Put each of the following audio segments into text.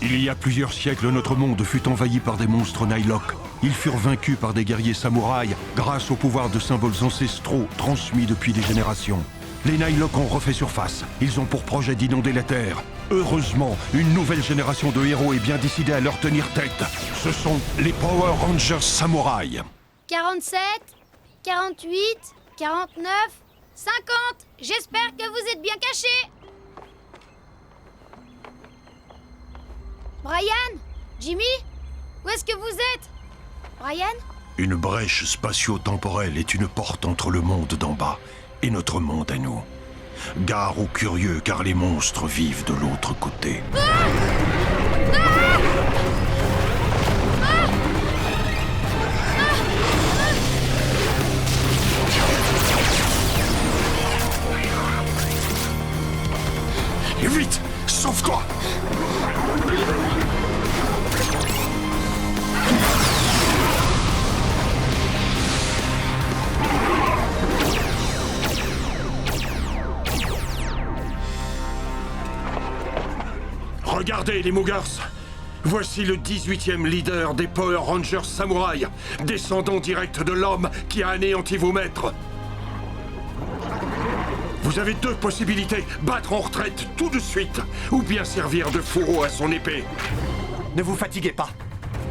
Il y a plusieurs siècles, notre monde fut envahi par des monstres Nihilok. Ils furent vaincus par des guerriers samouraïs grâce au pouvoir de symboles ancestraux transmis depuis des générations. Les Nihilok ont refait surface. Ils ont pour projet d'inonder la Terre. Heureusement, une nouvelle génération de héros est bien décidée à leur tenir tête. Ce sont les Power Rangers Samouraï. 47, 48, 49, 50. J'espère que vous êtes bien cachés. Brian? Jimmy? Où est-ce que vous êtes? Brian? Une brèche spatio-temporelle est une porte entre le monde d'en bas et notre monde à nous. Gare aux curieux, car les monstres vivent de l'autre côté. Et vite, sauve-toi! Regardez les Moogers! Voici le 18e leader des Power Rangers Samouraï, descendant direct de l'homme qui a anéanti vos maîtres. Vous avez deux possibilités, battre en retraite tout de suite, ou bien servir de fourreau à son épée. Ne vous fatiguez pas.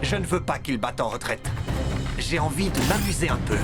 Je ne veux pas qu'il batte en retraite. J'ai envie de m'amuser un peu.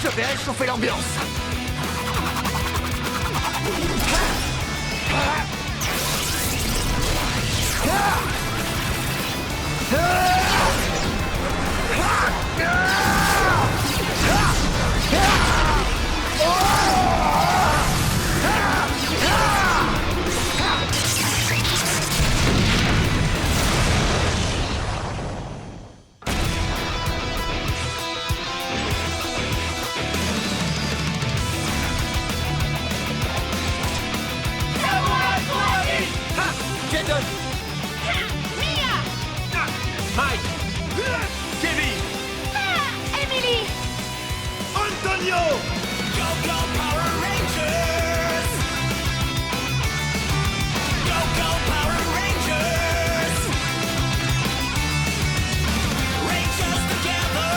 Je vais réchauffer l'ambiance. Jaden! Mia! Mike! Kevin! Emily! Antonio! Go, go, Power Rangers! Go, go, Power Rangers! Rangers together!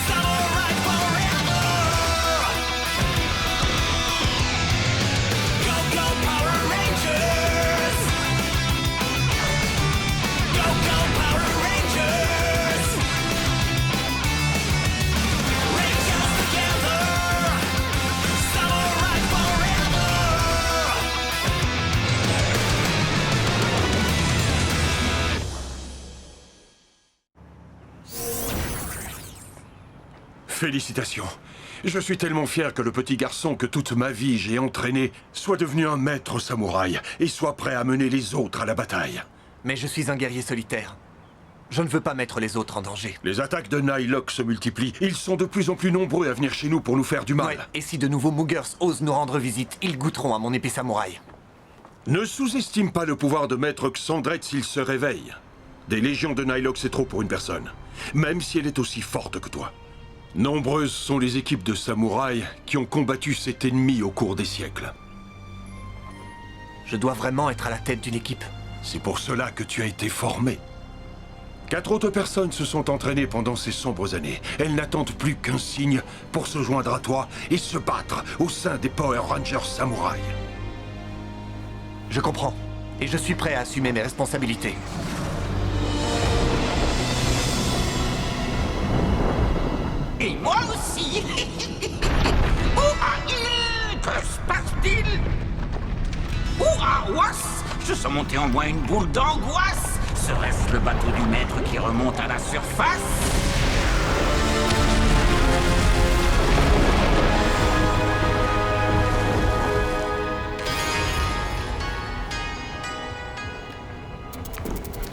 Samurai forever! Go, go, Power Rangers! Go, go, Power Rangers! Rangers together! Samurai forever! Félicitations. Je suis tellement fier que le petit garçon que toute ma vie j'ai entraîné soit devenu un maître samouraï et soit prêt à mener les autres à la bataille. Mais je suis un guerrier solitaire. Je ne veux pas mettre les autres en danger. Les attaques de Nihilok se multiplient. Ils sont de plus en plus nombreux à venir chez nous pour nous faire du mal. Ouais, et si de nouveaux Moogers osent nous rendre visite, ils goûteront à mon épée samouraï. Ne sous-estime pas le pouvoir de Maître Xandret s'il se réveille. Des légions de Nihilok, c'est trop pour une personne. Même si elle est aussi forte que toi. Nombreuses sont les équipes de samouraïs qui ont combattu cet ennemi au cours des siècles. Je dois vraiment être à la tête d'une équipe. C'est pour cela que tu as été formé. 4 autres personnes se sont entraînées pendant ces sombres années. Elles n'attendent plus qu'un signe pour se joindre à toi et se battre au sein des Power Rangers Samouraï. Je comprends. Et je suis prêt à assumer mes responsabilités. Et moi aussi. Ouah-il, que se passe-t-il? Ouah-ouas, je sens monter en moi une boule d'angoisse. Serait-ce bateau du maître qui remonte à la surface.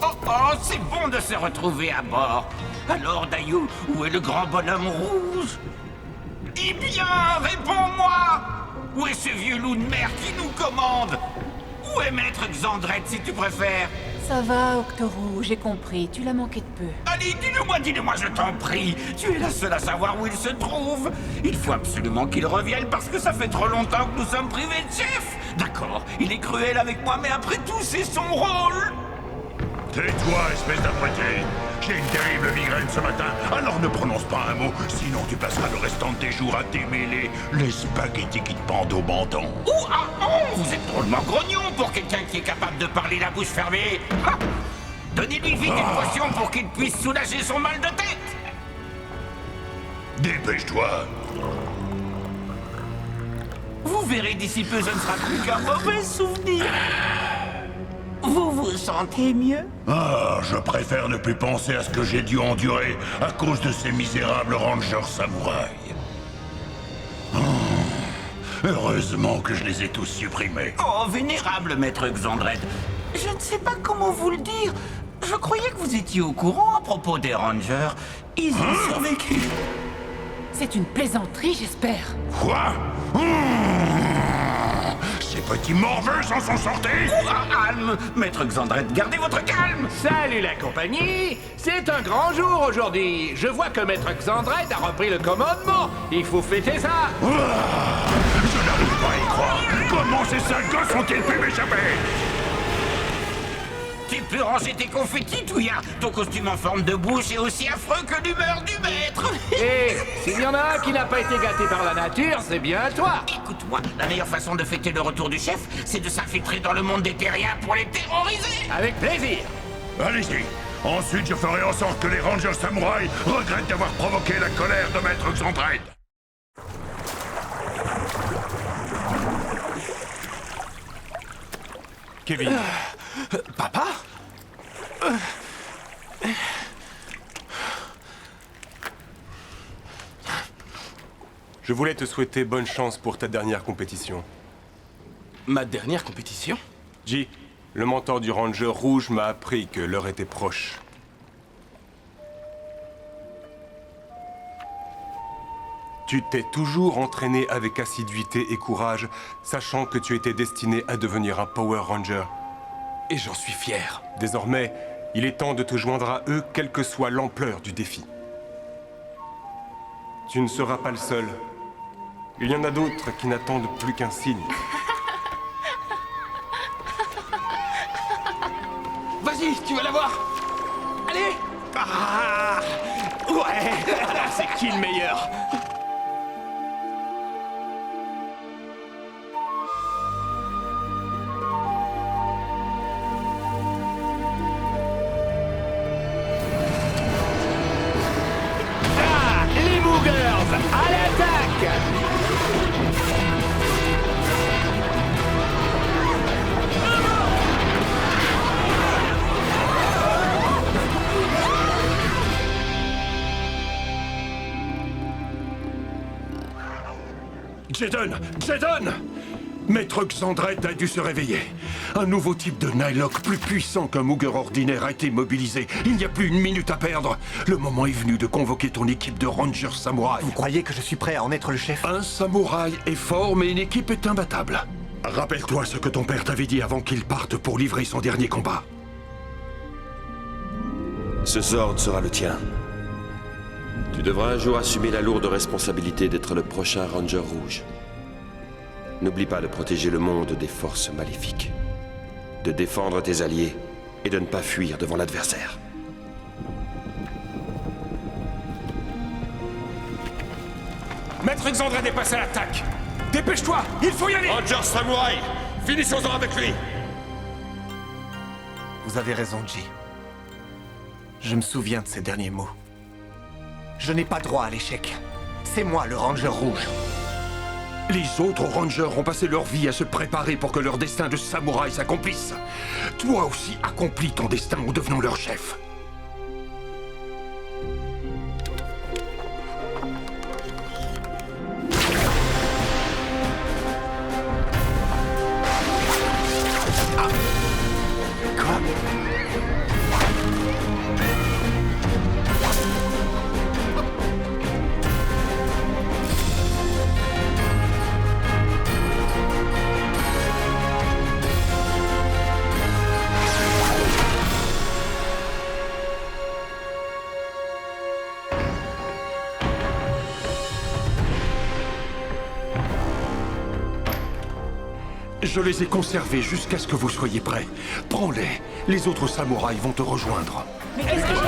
Oh, c'est bon de se retrouver à bord. Alors, Dayou, où est le grand bonhomme rouge? Dis bien, réponds-moi! Où est ce vieux loup de mer qui nous commande? Où est Maître Xandrette, si tu préfères? Ça va, Octoro, j'ai compris. Tu l'as manqué de peu. Allez, dis-le-moi, je t'en prie. Tu es la seule à savoir où il se trouve. Il faut absolument qu'il revienne parce que ça fait trop longtemps que nous sommes privés de chef. D'accord, il est cruel avec moi, mais après tout, c'est son rôle. Tais-toi, espèce d'apprêté. J'ai une terrible migraine ce matin, alors ne prononce pas un mot, sinon tu passeras le restant de tes jours à démêler les spaghettis qui te pendent au menton. Ouh, ah, oh, vous êtes drôlement grognon pour quelqu'un qui est capable de parler la bouche fermée. Ha! Donnez-lui vite une potion pour qu'il puisse soulager son mal de tête. Dépêche-toi. Vous verrez d'ici peu, ce ne sera plus qu'un mauvais souvenir. Vous vous sentez mieux? Ah, je préfère ne plus penser à ce que j'ai dû endurer à cause de ces misérables rangers samouraïs. Oh, heureusement que je les ai tous supprimés. Oh, vénérable maître Xandrette, je ne sais pas comment vous le dire. Je croyais que vous étiez au courant à propos des rangers. Ils ont survécu. C'est une plaisanterie, j'espère. Quoi? Ces petits morveux s'en sont sortis? Calme, maître Xandrette, gardez votre calme. Salut la compagnie! C'est un grand jour aujourd'hui. Je vois que Maître Xandrette a repris le commandement. Il faut fêter ça. Je n'arrive pas à y croire. Comment ces sales gosses ont-ils pu m'échapper? Tu peux ranger tes confettis, Touya. Ton costume en forme de bouche est aussi affreux que l'humeur du maître. Et s'il y en a un qui n'a pas été gâté par la nature, c'est bien toi. Écoute-moi, la meilleure façon de fêter le retour du chef, c'est de s'infiltrer dans le monde des terriens pour les terroriser. Avec plaisir. Allez-y. Ensuite, je ferai en sorte que les rangers samouraïs regrettent d'avoir provoqué la colère de Maître Xandrette. Kevin. Papa? Je voulais te souhaiter bonne chance pour ta dernière compétition. Ma dernière compétition? G, le mentor du Ranger Rouge m'a appris que l'heure était proche. Tu t'es toujours entraîné avec assiduité et courage, sachant que tu étais destiné à devenir un Power Ranger. Et j'en suis fier. Désormais, il est temps de te joindre à eux, quelle que soit l'ampleur du défi. Tu ne seras pas le seul. Il y en a d'autres qui n'attendent plus qu'un signe. Vas-y, tu vas l'avoir. Allez. Ah ouais. Alors c'est qui le meilleur? À l'attaque! Jedon! Maître Xandrette a dû se réveiller. Un nouveau type de Nightlock plus puissant qu'un Mooger ordinaire a été mobilisé. Il n'y a plus une minute à perdre. Le moment est venu de convoquer ton équipe de Rangers Samouraï. Vous croyez que je suis prêt à en être le chef? Un samouraï est fort, mais une équipe est imbattable. Rappelle-toi ce que ton père t'avait dit avant qu'il parte pour livrer son dernier combat. Ce Zord sera le tien. Tu devras un jour assumer la lourde responsabilité d'être le prochain Ranger Rouge. N'oublie pas de protéger le monde des forces maléfiques, de défendre tes alliés et de ne pas fuir devant l'adversaire. Maître Xandrette est passé à l'attaque. Dépêche-toi, il faut y aller. Ranger Samouraï, finissons-en avec lui. Vous avez raison, G. Je me souviens de ces derniers mots. Je n'ai pas droit à l'échec. C'est moi le Ranger Rouge. Les autres Rangers ont passé leur vie à se préparer pour que leur destin de samouraï s'accomplisse. Toi aussi accomplis ton destin en devenant leur chef. Je les ai conservés jusqu'à ce que vous soyez prêts. Prends-les. Les autres samouraïs vont te rejoindre. Mais qu'est-ce que j'ai...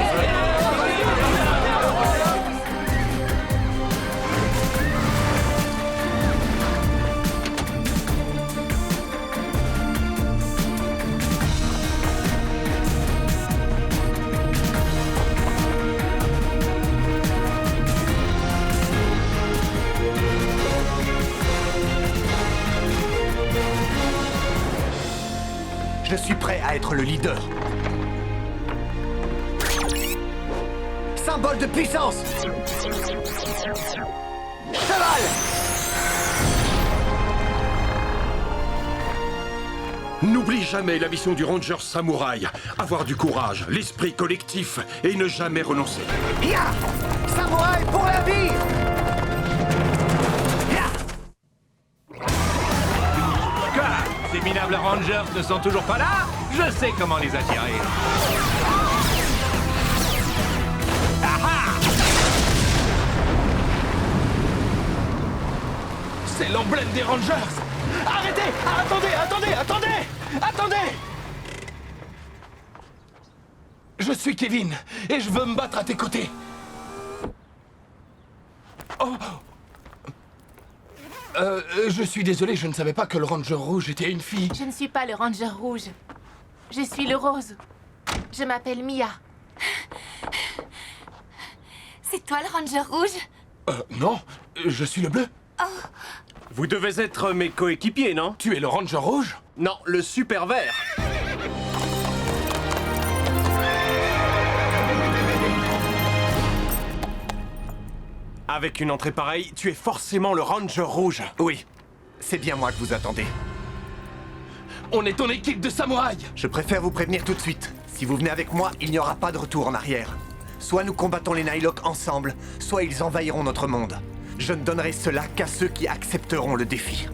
Je suis prêt à être le leader. Symbole de puissance. Cheval. N'oublie jamais la mission du Ranger Samouraï. Avoir du courage, l'esprit collectif et ne jamais renoncer. Ya! Samouraï pour la vie. Quoi? Ces minables Rangers ne sont toujours pas là? Je sais comment les attirer. C'est l'emblème des Rangers! Arrêtez! Attendez! Je suis Kevin, et je veux me battre à tes côtés. Oh! Je suis désolé, je ne savais pas que le Ranger rouge était une fille. Je ne suis pas le Ranger rouge. Je suis le rose. Je m'appelle Mia. C'est toi le Ranger rouge? Non, je suis le bleu. Vous devez être mes coéquipiers, non? Tu es le Ranger rouge? Non, le super vert. Avec une entrée pareille, tu es forcément le Ranger rouge. Oui, c'est bien moi que vous attendez. On est ton équipe de samouraïs. Je préfère vous prévenir tout de suite. Si vous venez avec moi, il n'y aura pas de retour en arrière. Soit nous combattons les Nihilok ensemble, soit ils envahiront notre monde. Je ne donnerai cela qu'à ceux qui accepteront le défi.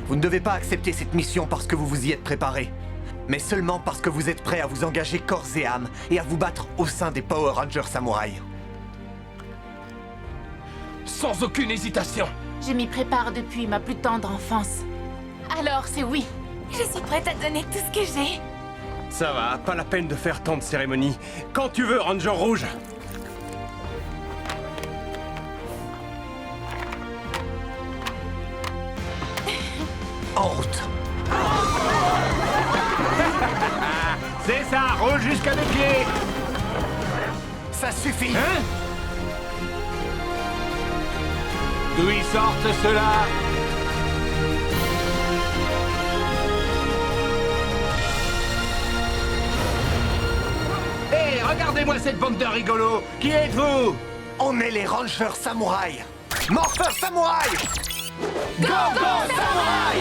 Vous ne devez pas accepter cette mission parce que vous vous y êtes préparé, mais seulement parce que vous êtes prêt à vous engager corps et âme et à vous battre au sein des Power Rangers Samouraï. Sans aucune hésitation. Je m'y prépare depuis ma plus tendre enfance. Alors c'est oui. Je suis prête à donner tout ce que j'ai. Ça va, pas la peine de faire tant de cérémonies. Quand tu veux, Ranger rouge. En route. C'est ça, roule jusqu'à mes pieds. Ça suffit. Hein? D'où ils sortent ceux-là? Hé, regardez-moi cette bande de rigolos. Qui êtes-vous? On est les Rangers Samouraï. Morpher Samouraï. Go, go, Samouraï!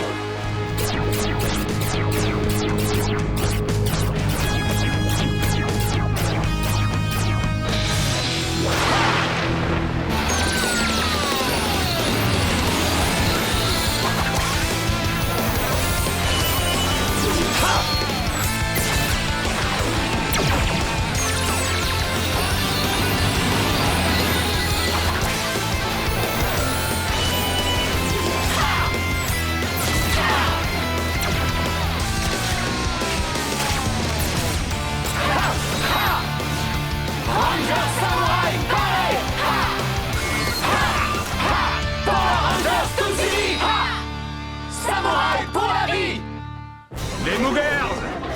Les Moogers,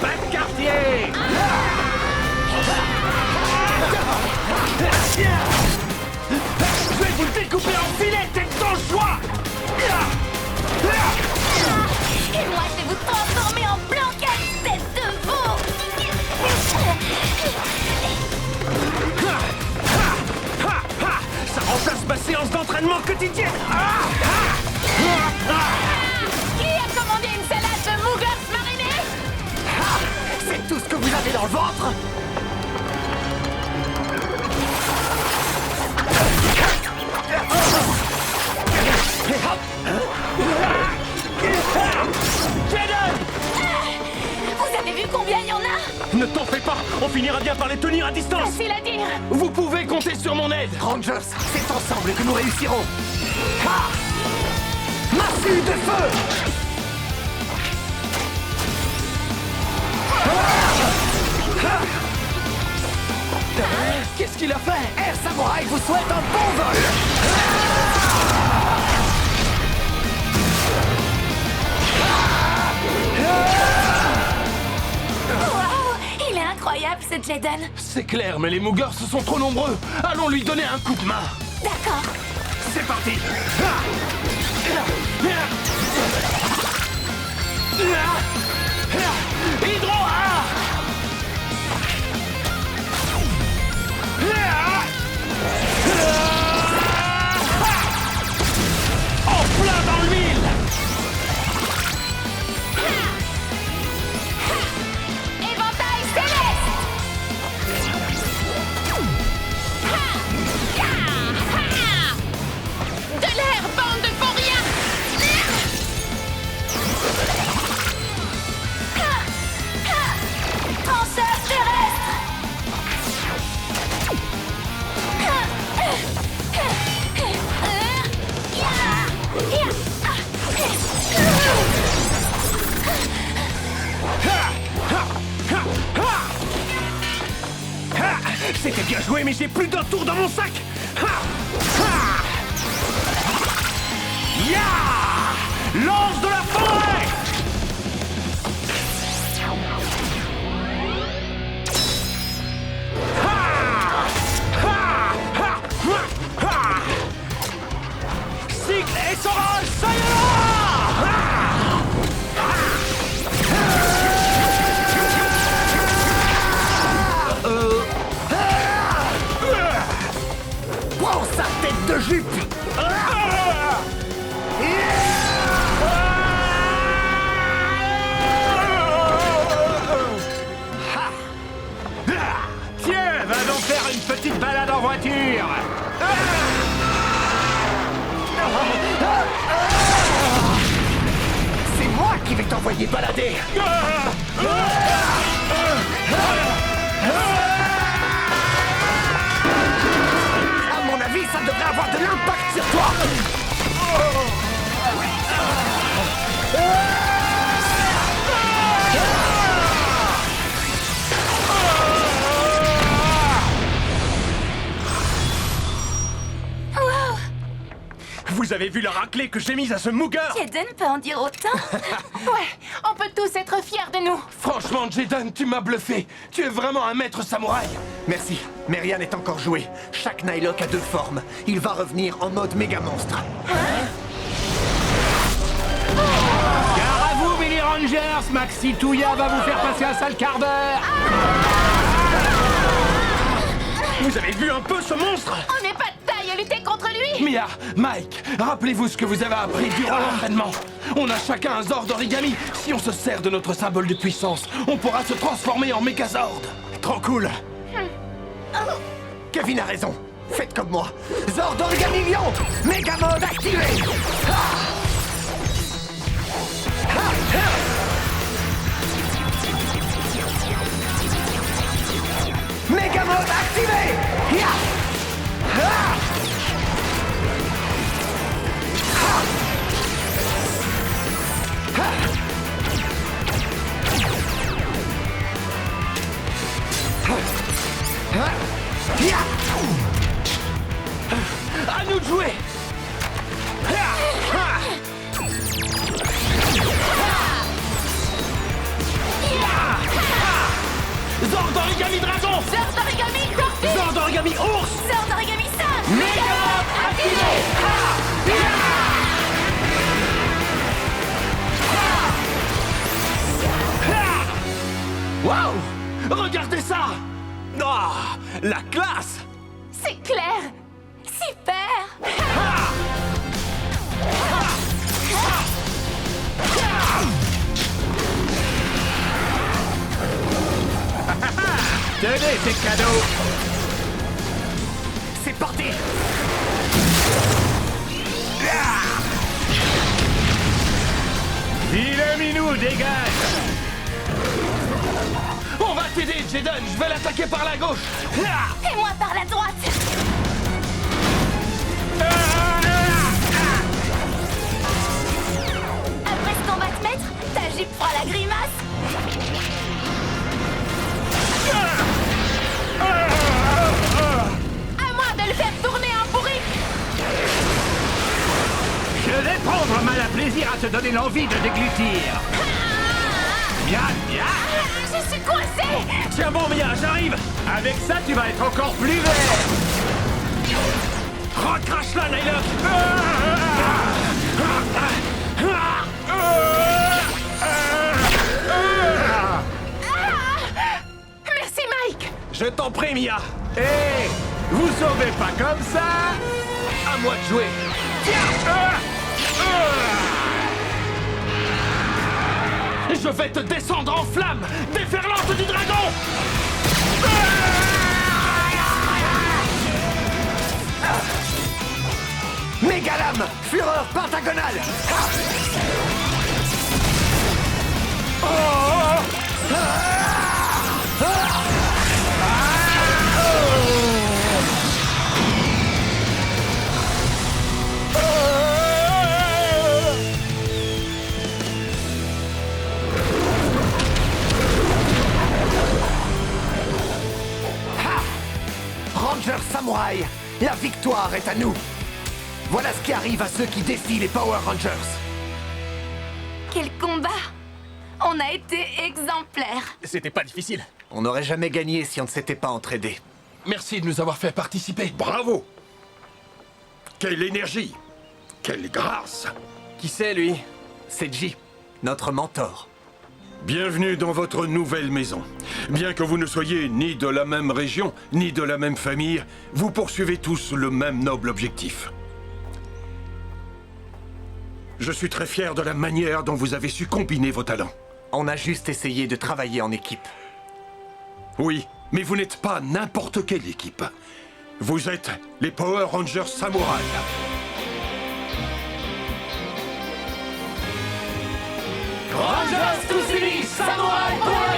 pas de quartier. Je vais vous le découper en filets, c'est ton choix. Et moi, je vais vous transformer en blanquette, tête de veau. Ça remplace ma séance d'entraînement quotidienne. Qui a commandé une salade de Moogers marinée? C'est tout ce que vous avez dans le ventre? Vous avez vu combien il y en a? Ne t'en fais pas, on finira bien par les tenir à distance. Facile à dire. Vous pouvez compter sur mon aide. Rangers, c'est ensemble que nous réussirons. Ha! Massue de feu! Qu'est-ce qu'il a fait? Air Samurai vous souhaite un bon vol! Waouh! Il est incroyable ce Jaden! C'est clair, mais les Moogers sont trop nombreux. Allons lui donner un coup de main. D'accord. C'est parti. Hydro en plein dans l'huile. Éventail céleste! De l'air, bande de vauriens! Penseur terrestre! C'était bien joué, mais j'ai plus d'un tour dans mon sac. Ya! Lance de la forêt! Cycle et Soral, ça y est Prends sa tête de jupe! Tiens, va donc faire une petite balade en voiture! C'est moi qui vais t'envoyer balader! À mon avis, ça devrait avoir de l'impact sur toi! Wow! Vous avez vu la raclée que j'ai mise à ce Mooger? Jaden peut en dire autant? Ouais, on peut tous être fiers de nous. Franchement, Jaden, tu m'as bluffé. Tu es vraiment un maître samouraï. Merci, mais rien n'est encore joué. Chaque Nihilok a 2 formes. Il va revenir en mode méga monstre. Gare à vous, Billy Rangers. Maxi Touya va vous faire passer un sale quart d'heure. Vous avez vu un peu ce monstre? On n'est pas de taille à lutter contre lui. Mia, Mike, rappelez-vous ce que vous avez appris durant l'entraînement. On a chacun un Zord d'origami. Si on se sert de notre symbole de puissance, on pourra se transformer en Megazord. Trop cool. Kevin a raison. Faites comme moi. Zord Origami Lion! Méga mode activé! Méga mode activé! Ya! Ya! À nous de jouer. Zord Origami Dragon! Zord Origami Tortue! Zord Origami Ours! Zord Origami singe! Méga activé! Waouh! Regardez ça! Ah, la classe! C'est clair. Super! Tenez, c'est cadeau. C'est parti! Vilain minou, dégage. On va t'aider, Jaden! Je vais l'attaquer par la gauche! Et moi par la droite! tu te feras la grimace. À moi de le faire tourner en bourrique. Je vais prendre mal à plaisir à te donner l'envie de déglutir. Bien, bien. Je suis coincée. Tiens bon, Mia, j'arrive. Avec ça, tu vas être encore plus vert. Recrache-la, Nylock. Merci, Mike. Je t'en prie, Mia. Hé, vous sauvez pas comme ça. À moi de jouer. Tiens. Je vais te descendre en flammes, déferlante du dragon. Mégalame, fureur pentagonale. Ranger Samouraï, la victoire est à nous. Voilà ce qui arrive à ceux qui défient les Power Rangers. Quel combat! On a été exemplaires. C'était pas difficile. On n'aurait jamais gagné si on ne s'était pas entraidés. Merci de nous avoir fait participer. Bravo! Quelle énergie! Quelle grâce! Qui c'est, lui? C'est J, notre mentor. Bienvenue dans votre nouvelle maison. Bien que vous ne soyez ni de la même région, ni de la même famille, vous poursuivez tous le même noble objectif. Je suis très fier de la manière dont vous avez su combiner vos talents. On a juste essayé de travailler en équipe. Oui, mais vous n'êtes pas n'importe quelle équipe. Vous êtes les Power Rangers Samouraï. Rangers tous unis, Samouraï Power